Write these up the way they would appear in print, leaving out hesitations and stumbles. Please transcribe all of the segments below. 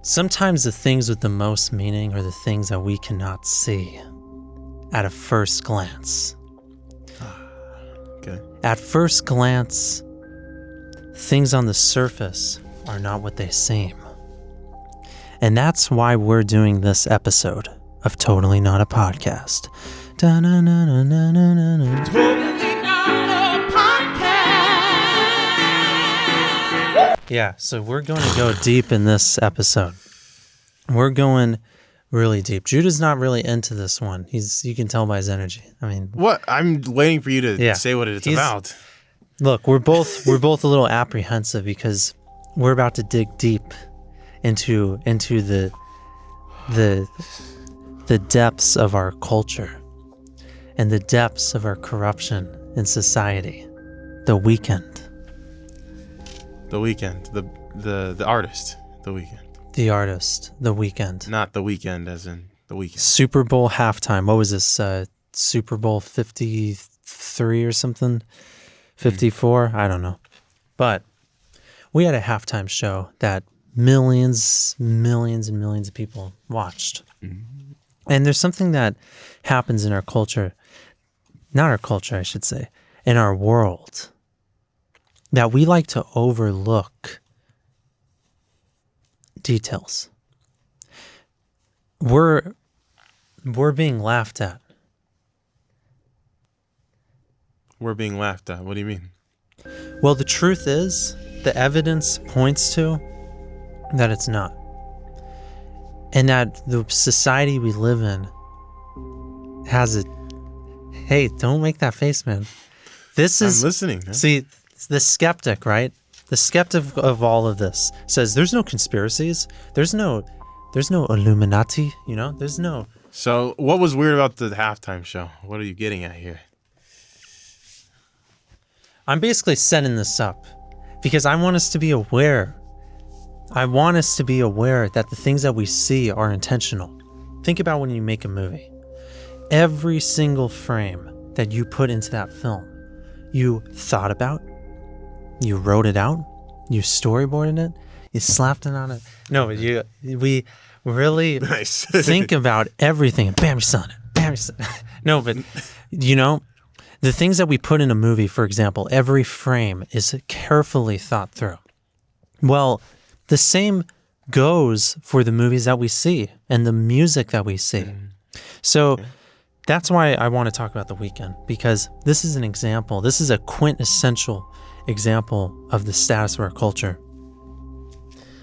Sometimes the things with the most meaning are the things that we cannot see at a first glance. Okay. At first glance, things on the surface are not what they seem. And that's why we're doing this episode of Totally Not a Podcast. Totally Not a Podcast. Yeah, so we're going to go deep in this episode. We're going really deep. Judah's not really into this one. You can tell by his energy. I mean, what? I'm waiting for you to say what it's about. Look, we're both a little apprehensive because we're about to dig deep into the depths of our culture and the depths of our corruption in society. The Weeknd. The Weeknd, the artist, The Weeknd. The artist, The Weeknd. Not The Weeknd as in The Weeknd. Super Bowl halftime. What was this? Super Bowl 53 or something? 54? I don't know. But we had a halftime show that millions and millions of people watched. Mm-hmm. And there's something that happens in our culture, not our culture, I should say, in our world, that we like to overlook details. We're being laughed at. We're being laughed at. What do you mean? Well, the truth is, the evidence points to that it's not. And that the society we live in has it. Hey, don't make that face, man. I'm listening. Man. See, the skeptic, right? The skeptic of all of this says there's no conspiracies. There's no illuminati, there's no. So what was weird about the halftime show? What are you getting at here? I'm basically setting this up because I want us to be aware. I want us to be aware that the things that we see are intentional. Think about when you make a movie. Every single frame that you put into that film, you thought about, you wrote it out, you storyboarded it, you slapped it on it. No, we really nice. Think about everything and bam, you saw it. Bam, you saw it. No, but the things that we put in a movie, for example, every frame is carefully thought through. Well, the same goes for the movies that we see and the music that we see. So that's why I want to talk about The Weeknd, because this is an example. This is a quintessential example of the status of our culture.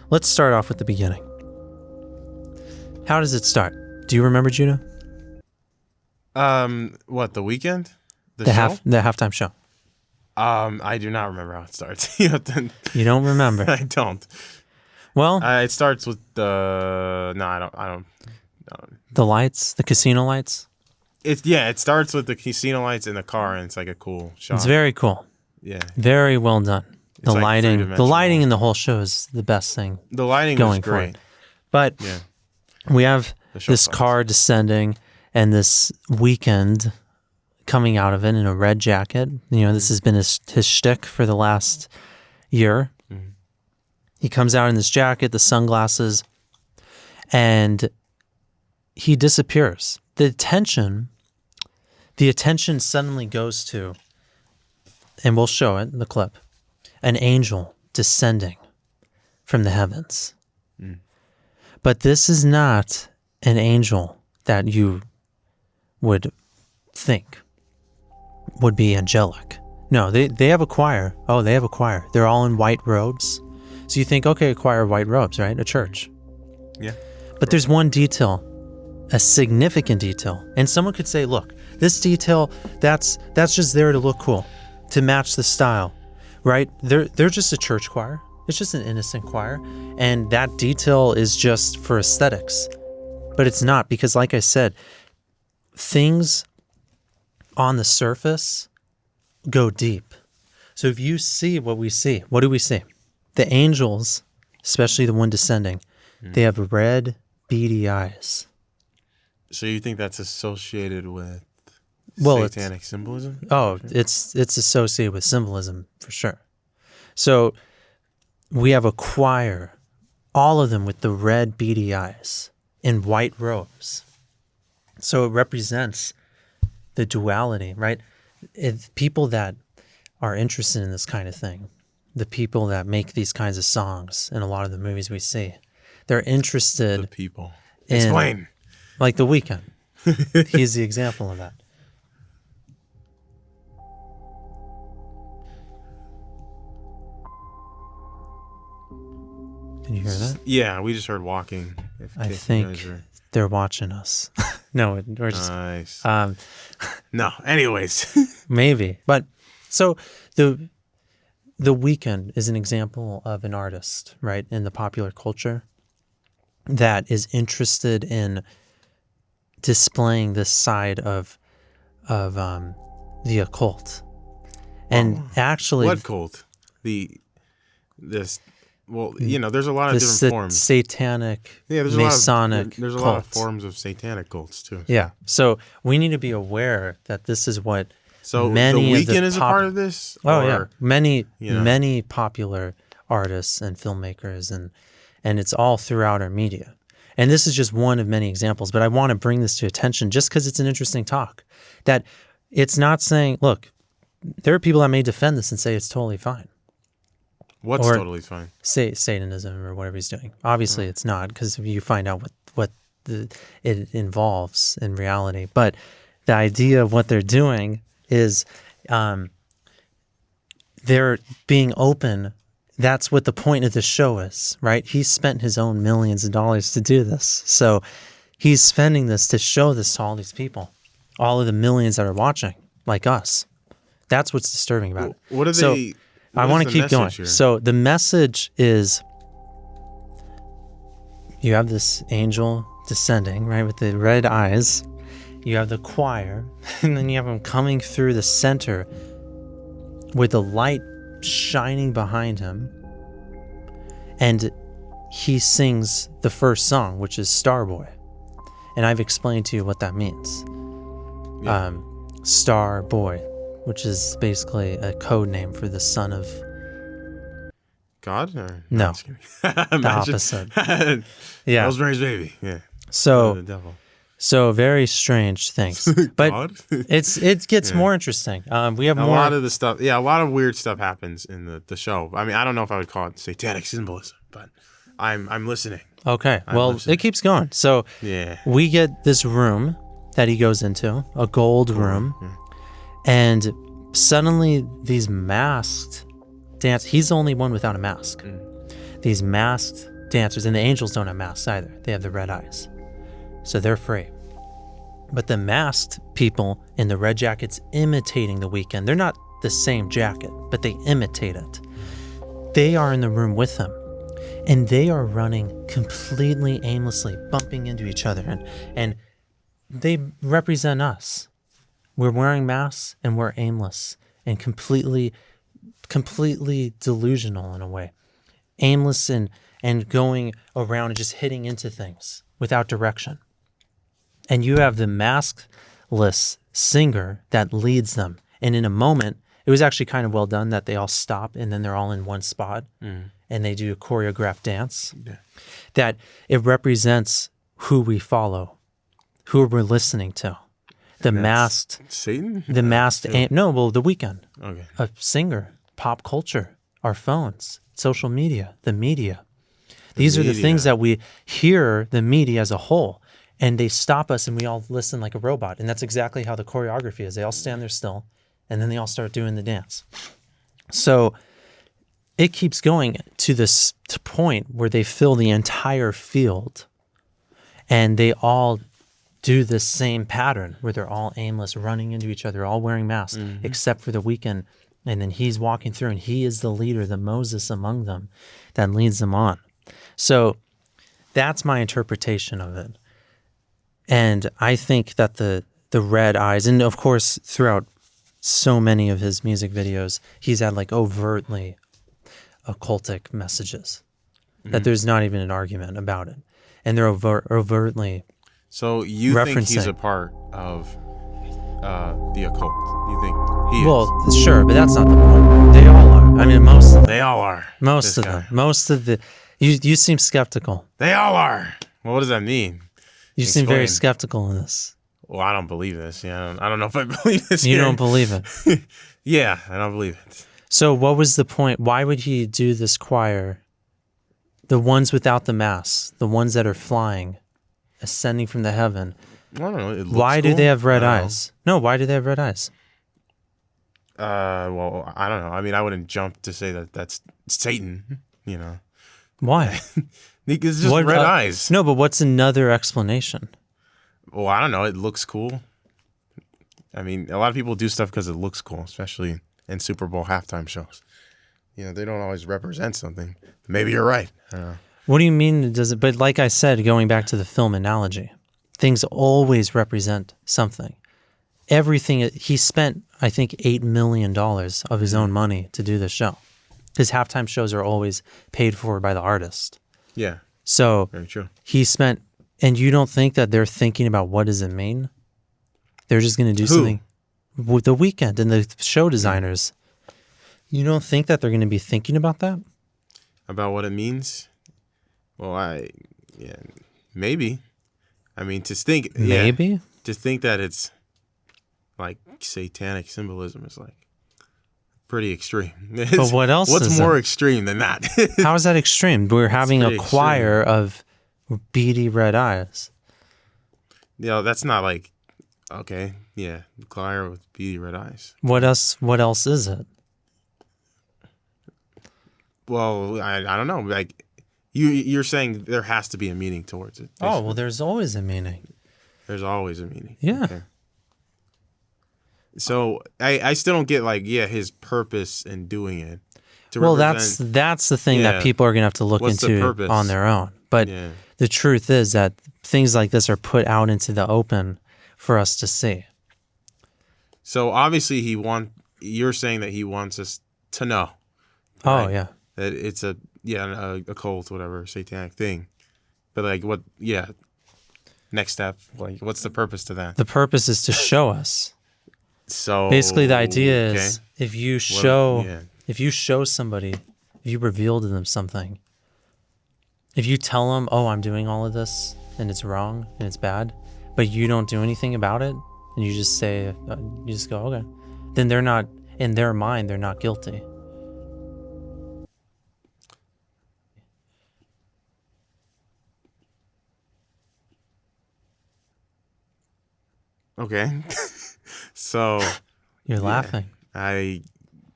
Let's start off with the beginning. How does it start? Do you remember, Judah? What, The Weeknd? The halftime show. I do not remember how it starts. You don't remember? I don't. Well, it starts with the. No, I don't. The lights, the casino lights. It starts with the casino lights in the car, and it's like a cool shot. It's very cool. Yeah. Very well done. The like lighting in the whole show is the best thing. The lighting is great. But we have this car descending and this Weeknd coming out of it in a red jacket. This has been his shtick for the last year. Mm-hmm. He comes out in this jacket, the sunglasses, and he disappears. The attention suddenly goes to, and we'll show it in the clip, an angel descending from the heavens. Mm. But this is not an angel that you would think would be angelic. No, they have a choir. Oh, they have a choir. They're all in white robes. So you think, okay, a choir of white robes, right? A church. Yeah. But there's one detail, a significant detail. And someone could say, look, this detail, that's just there to look cool, to match the style, right? They're just a church choir. It's just an innocent choir. And that detail is just for aesthetics. But it's not, because like I said, things on the surface go deep. So if you see what we see, what do we see? The angels, especially the one descending, they have red, beady eyes. So you think that's associated with satanic symbolism? Oh, it's associated with symbolism for sure. So we have a choir all of them with the red beady eyes in white robes. So it represents the duality, right? People that are interested in this kind of thing, the people that make these kinds of songs in a lot of the movies we see, they're interested The people. in, Explain. like The Weeknd. He's the example of that. Can you hear that? Yeah, we just heard walking. I think they're watching us. No, we're just nice. No, anyways. maybe. But so the Weeknd is an example of an artist, right, in the popular culture that is interested in displaying this side of the occult. And actually, what cult? Well, you know, there's a lot of different forms. Satanic, there's Masonic there's a cult. lot of forms of satanic cults too. Yeah. So we need to be aware that this is what So many The of the Weeknd is a part of this? Oh, yeah. Many, you know. many popular artists and filmmakers, and it's all throughout our media. And this is just one of many examples, but I want to bring this to attention just because it's an interesting talk. That it's not saying, look, there are people that may defend this and say it's totally fine. What's or totally fine? Say Satanism or whatever he's doing. Obviously, it's not, because you find out what it involves in reality. But the idea of what they're doing is they're being open. That's what the point of the show is, right? He spent his own millions of dollars to do this. So he's spending this to show this to all these people, all of the millions that are watching, like us. That's what's disturbing about it. What are so they? I want to keep going. Here? So the message is, you have this angel descending, right, with the red eyes. You have the choir, and then you have him coming through the center with the light shining behind him. And he sings the first song, which is Starboy. And I've explained to you what that means. Yeah. Star Boy, which is basically a code name for the son of God? Or, no, the opposite. Yeah, Rosemary's Baby. Yeah. So the devil. So very strange things, but God? it gets more interesting. We have a more. lot of the stuff. Yeah, a lot of weird stuff happens in the show. I mean, I don't know if I would call it satanic symbolism, but I'm listening. Okay, well, listening. it keeps going. So yeah, we get this room that he goes into, a gold room, and suddenly these masked dancers. He's the only one without a mask. These masked dancers, and the angels don't have masks either. They have the red eyes. So they're free. But the masked people in the red jackets imitating the Weeknd, they're not the same jacket, but they imitate it. They are in the room with him, and they are running completely aimlessly, bumping into each other, and they represent us. We're wearing masks, and we're aimless, and completely delusional in a way. Aimless and going around and just hitting into things without direction. And you have the maskless singer that leads them. And in a moment, it was actually kind of well done that they all stop and then they're all in one spot and they do a choreographed dance. Yeah. That it represents who we follow, who we're listening to. The masked Satan? The masked yeah. The Weeknd. Okay. A singer, pop culture, our phones, social media, the media. These are the things that we hear the media as a whole, and they stop us and we all listen like a robot. And that's exactly how the choreography is. They all stand there still, and then they all start doing the dance. So it keeps going to this point where they fill the entire field, and they all do this same pattern where they're all aimless, running into each other, all wearing masks, except for the Weeknd. And then he's walking through, and he is the leader, the Moses among them that leads them on. So that's my interpretation of it. And I think that the red eyes, and of course, throughout so many of his music videos, he's had like overtly occultic messages, that there's not even an argument about it. And they're overtly So you think he's a part of the occult? You think he is? Well, sure, but that's not the point. They all are. I mean, most of them. They all are. Most of them. Most of the... You seem skeptical. They all are. Well, what does that mean? You seem very Explain. skeptical in this. Well, I don't believe this. Yeah, I don't know if I believe this. You here. don't believe it. Yeah, I don't believe it. So what was the point? Why would he do this choir? The ones without the mask, the ones that are flying, ascending from the heaven. I don't know. It looks Why do cool. they have red I don't eyes? No, why do they have red eyes? Well, I don't know. I mean, I wouldn't jump to say that that's Satan. You know, Why? it's just red eyes. No, but what's another explanation? Well, I don't know. It looks cool. I mean, a lot of people do stuff because it looks cool, especially in Super Bowl halftime shows. You know, they don't always represent something. Maybe you're right. I don't know. What do you mean does it? But like I said, going back to the film analogy, things always represent something. Everything, he spent, I think, $8 million of his own money to do this show. His halftime shows are always paid for by the artist. Yeah, So very true. he spent, and you don't think that they're thinking about what does it mean? They're just going to do something. With the Weeknd and the show designers. You don't think that they're going to be thinking about that? About what it means? Well, maybe. I mean, to think, Maybe? to think that it's like satanic symbolism is like pretty extreme. But what else What's is more it? extreme than that? How is that extreme? We're having a pretty choir of beady red eyes. You know, that's not like, okay, yeah, the choir with beady red eyes. What else is it? Well, I don't know. Like, you're saying there has to be a meaning towards it. Oh, well, there's always a meaning. There's always a meaning. Yeah. Okay. So I still don't get like his purpose in doing it. Well, that's the thing that people are gonna have to look What's the into purpose? on their own. But the truth is that things like this are put out into the open for us to see. So obviously you're saying that he wants us to know. Oh right? yeah. That it's a cult, whatever, satanic thing. But like what? Yeah. Next step. Like, what's the purpose to that? The purpose is to show us. So Basically, the idea is if you show somebody, if you reveal to them something, if you tell them, "Oh, I'm doing all of this and it's wrong and it's bad," but you don't do anything about it, and you just say, you just go, "Okay," then they're not, in their mind, they're not guilty. Okay. So You're laughing. I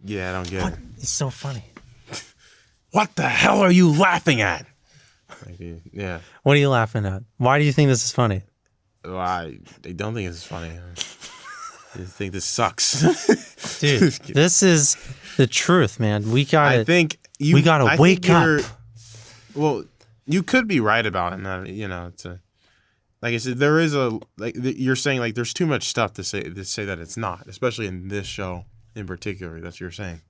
don't get it. It's so funny. What the hell are you laughing at? Yeah. What are you laughing at? Why do you think this is funny? Well, I don't think it's funny. I think this sucks. Dude, this is the truth, man. We gotta wake up. Well, you could be right about it. Not, it's a, like I said, there is you're saying like there's too much stuff to say that it's not, especially in this show in particular. That's what you're saying.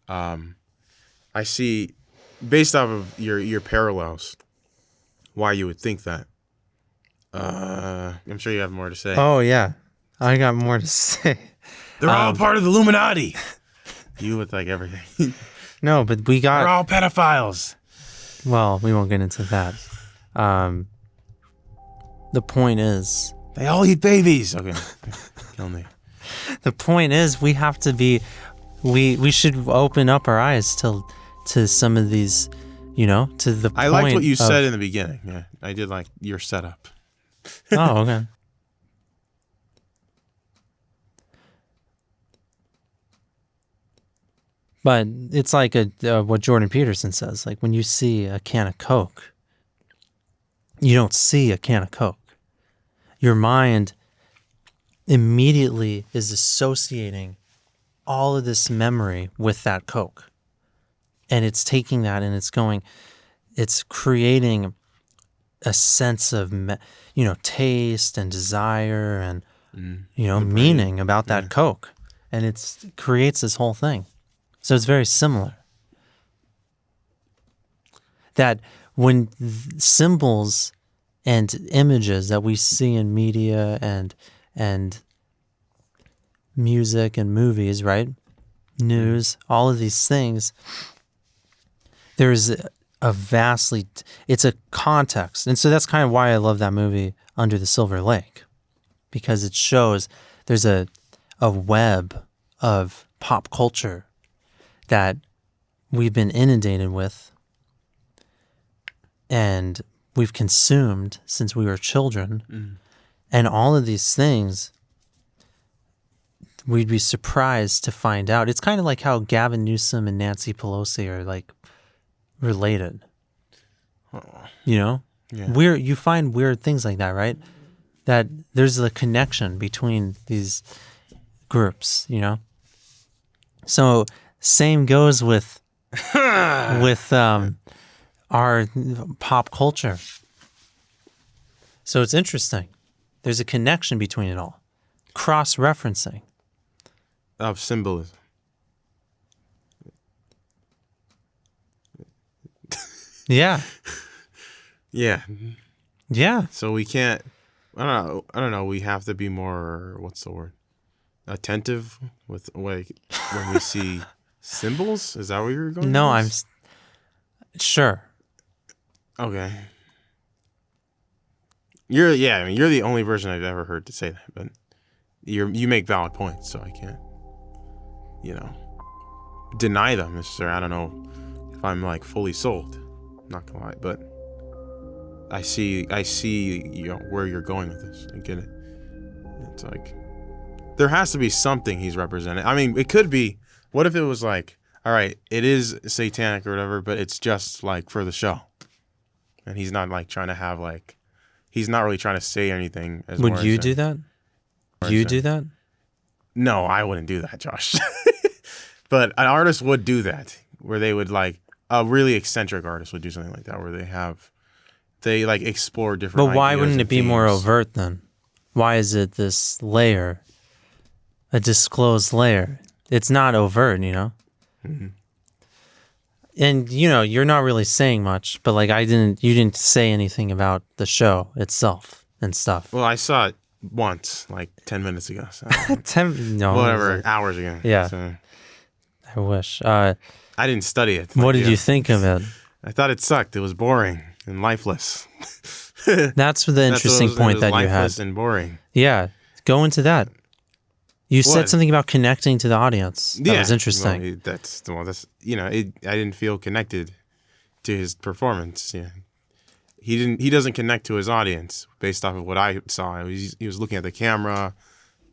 I see, based off of your parallels, why you would think that. I'm sure you have more to say. Oh yeah, I got more to say. They're all part of the Illuminati. You with like everything. No, but we got. They're all pedophiles. Well, we won't get into that. The point is, they all eat babies. Okay, kill me. The point is, we have to be. We should open up our eyes to some of these, to the. I liked what you said in the beginning. Yeah, I did like your setup. Oh, okay. But it's like what Jordan Peterson says. Like when you see a can of Coke, you don't see a can of Coke. Your mind immediately is associating all of this memory with that Coke. And it's taking that and it's creating a sense of, taste and desire and, meaning about that Coke. And it creates this whole thing. So it's very similar. That when symbols and images that we see in media and music and movies, right? News, all of these things, there's it's a context. And so that's kind of why I love that movie Under the Silver Lake, because it shows there's a web of pop culture that we've been inundated with and we've consumed since we were children. And all of these things, we'd be surprised to find out. It's kind of like how Gavin Newsom and Nancy Pelosi are like related. You know? Yeah. You find weird things like that, right? That there's a connection between these groups, you know? So same goes with our pop culture. So it's interesting. There's a connection between it all. Cross-referencing. Of symbolism. Yeah. Yeah. Yeah. So we can't. I don't know. We have to be more. What's the word? Attentive with like when we see symbols. Is that where you're going? No, with I'm this? sure. Okay. You're the only person I've ever heard to say that, but you make valid points, so I can't, deny them necessarily. I don't know if I'm like fully sold. I'm not gonna lie, but I see where you're going with this. I get it. It's like there has to be something he's representing. I mean, it could be. What if it was like, all right, it is satanic or whatever, but it's just like for the show, and he's not like trying to have like. He's not really trying to say anything. Would you do that? You do that? No, I wouldn't do that, Josh. But an artist would do that, where they would like a really eccentric artist would do something like that, where they like explore different. But why ideas wouldn't and it be more themes. overt then? Why is it this layer, a disclosed layer? It's not overt, you know. Mm-hmm. And you're not really saying much, but like you didn't say anything about the show itself and stuff. Well, I saw it once, like 10 minutes ago. So Whatever, hours ago. Yeah. So I wish. I didn't study it. What did you think of it? I thought it sucked. It was boring and lifeless. That's the interesting point that you had. Lifeless and boring. Yeah, go into that. You said What? something about connecting to the audience. That was interesting. Well, I didn't feel connected to his performance. Yeah, he doesn't connect to his audience based off of what I saw. He was looking at the camera.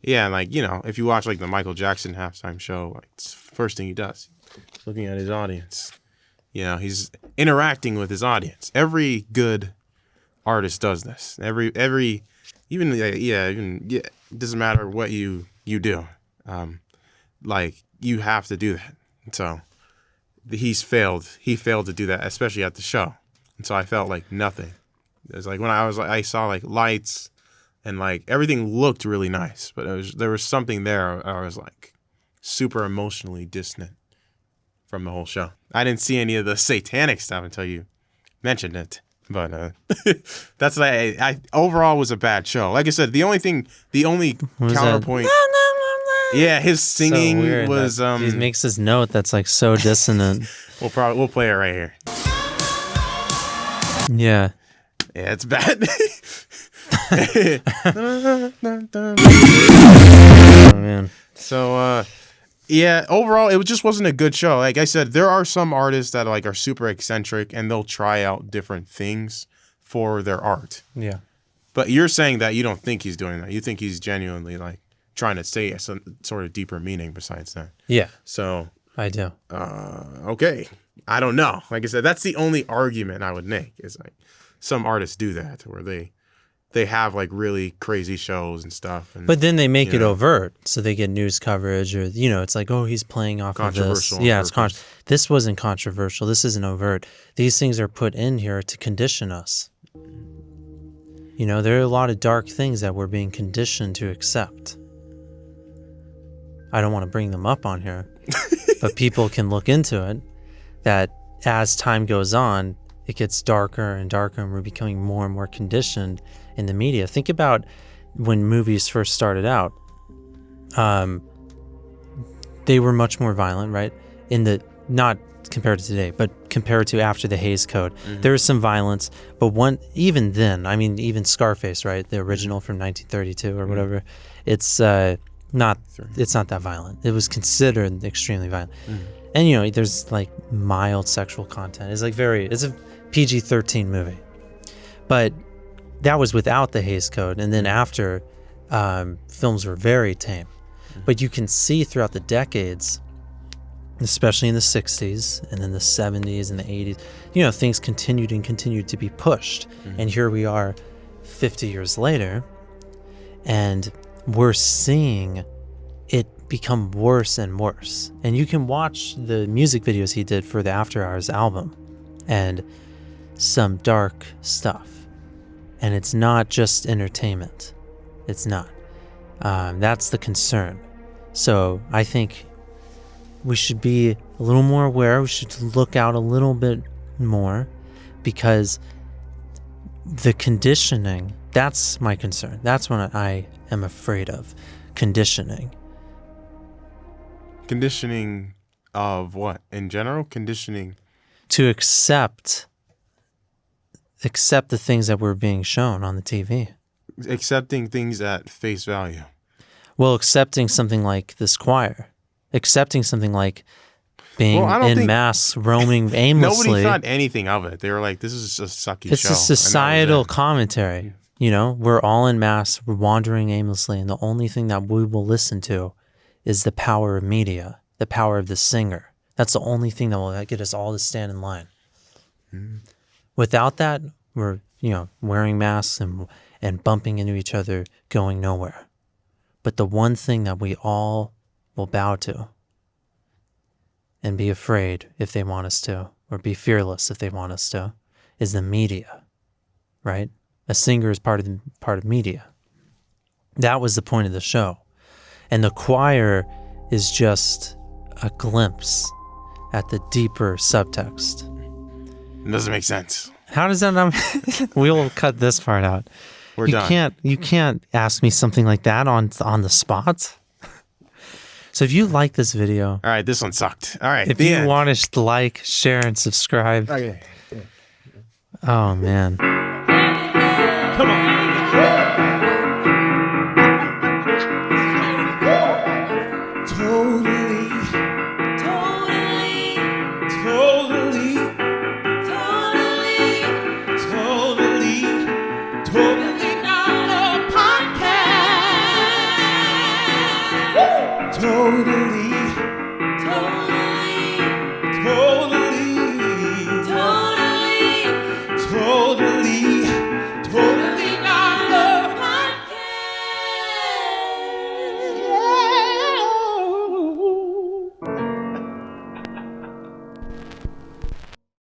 Yeah, like if you watch like the Michael Jackson halftime show, like it's the first thing he does, he's looking at his audience. He's interacting with his audience. Every good artist does this. Every even it doesn't matter what you do. Like you have to do that. So he's failed. He failed to do that, especially at the show. And so I felt like nothing. It was like when I saw like lights and like everything looked really nice, but there was something there. I was like super emotionally distant from the whole show. I didn't see any of the satanic stuff until you mentioned it. But that's like I overall was a bad show. Like I said, the only counterpoint. Yeah, his singing so was. He makes this note that's like so dissonant. We'll play it right here. Yeah. Yeah, it's bad. Oh man. So yeah, overall it just wasn't a good show. Like I said, there are some artists that like are super eccentric and they'll try out different things for their art. Yeah. But you're saying that you don't think he's doing that. You think he's genuinely like trying to say some sort of deeper meaning besides that. Yeah. So I do. Okay. I don't know. Like I said, that's the only argument I would make is like some artists do that where they have like really crazy shows and stuff. And, but then they make it overt, so they get news coverage, or it's like, oh, he's playing off of this. Yeah, it's this wasn't controversial. This isn't overt. These things are put in here to condition us. There are a lot of dark things that we're being conditioned to accept. I don't want to bring them up on here, but people can look into it. That as time goes on, it gets darker and darker, and we're becoming more and more conditioned in the media. Think about when movies first started out. They were much more violent, right? Not compared to today, but compared to after the Hays Code, there is some violence. But even then, I mean, even Scarface, right, the original from 1932 or whatever, it's not that violent. It was considered extremely violent, and you know, there's like mild sexual content. It's a PG-13 movie, but that was without the Hays Code, and then after, films were very tame. But you can see throughout the decades, especially in the 60s and then the 70s and the 80s, you know, things continued to be pushed. And here we are 50 years later, and we're seeing it become worse and worse. And you can watch the music videos he did for the After Hours album and some dark stuff. And it's not just entertainment. It's not. That's the concern. So I think we should be a little more aware. We should look out a little bit more, because the conditioning, that's my concern. That's what I am afraid of. Conditioning. Conditioning of what? In general? Conditioning To accept the things that were being shown on the TV. Accepting things at face value. Well, accepting something like this choir. Accepting something like being in mass, roaming aimlessly. Nobody thought anything of it. They were like, this is a sucky show. It's a societal commentary. You know, we're all in mass, we're wandering aimlessly, and the only thing that we will listen to is the power of media, the power of the singer. That's the only thing that will get us all to stand in line. Without that, we're, you know, wearing masks and bumping into each other, going nowhere. But the one thing that we all will bow to and be afraid if they want us to, or be fearless if they want us to, is the media, right? A singer is part of media. That was the point of the show. And the choir is just a glimpse at the deeper subtext. It doesn't make sense. How does that not? We'll cut this part out. We're done. You can't ask me something like that on the spot. So if you like this video, all right, this one sucked. All right, if you want to like, share, and subscribe. Okay. Oh man. Come on.